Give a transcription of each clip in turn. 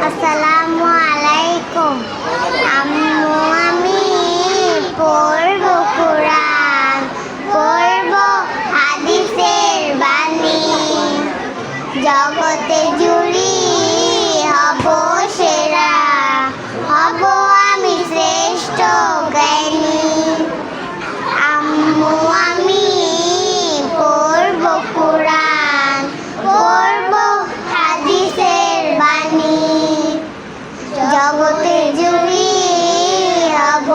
আসসালামু আলাইকুম। আম্মু আমি পড়ব কোরআন, পড়ব হাদিসের বাণী, জগতে জুড়ি হব সেরা, হব আমি শ্রেষ্ঠ জ্ঞানী। আম্মু আমি পড়ব কোরআন, পড়ব হাদিসের বাণী, জগতে জুড়ি হব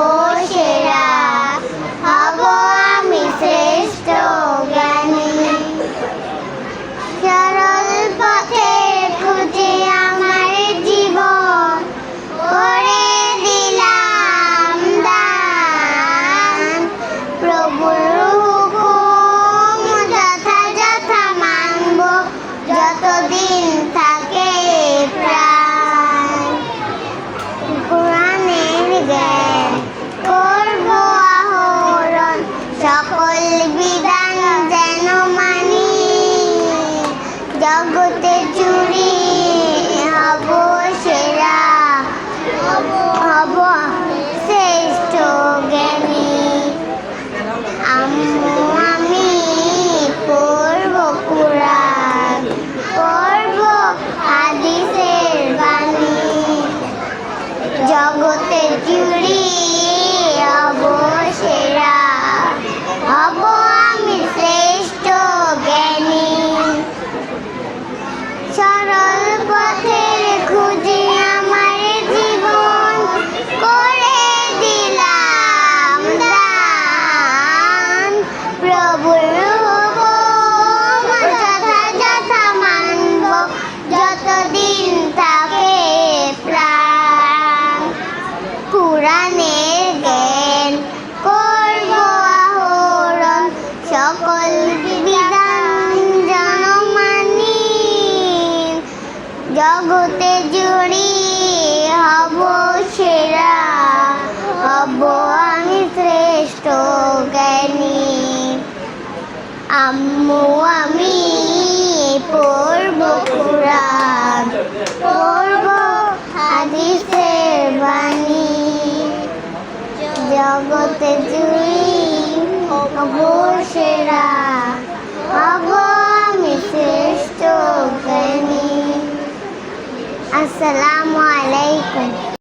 সেরা, হব আমি শ্রেষ্ঠ জ্ঞানী। সরল পথের খুঁজে আমার জীবন করে দিলাম দান, প্রভুর হুকুম যথাযথ মানব যতদিন থাকে প্রাণ। কোরআনের জ্ঞান করব আহরণ, সকল বিধান যেন মানি, জগতে জুড়ি হব সেরা, হব শ্রেষ্ঠ জ্ঞানী। আম্মু আমি পড়ব কোরআন, পড়ব হাদিসের বাণী, জগতে জুড়ি হব সেরা, হব আমি শ্রেষ্ঠ জ্ঞানী। সরল পথের খুঁজে আমার জীবন করে দিলাম দান, প্রভুর হুকুম যথাযথ মানব যতদিন থাকে প্রাণ। কোরআনের জ্ঞান করব আহরণ, সকল বিধান যেন মানি, জগতে জুড়ি হব সেরা, হব আমি শ্রেষ্ঠ জ্ঞানী। আম্মু আমি পড়ব কোরআন, পড়ব হাদিসের বাণী, জগতে জুড়ি হব সেরা, হব আমি শ্রেষ্ঠ জ্ঞানী। আসসালামু আলাইকুম।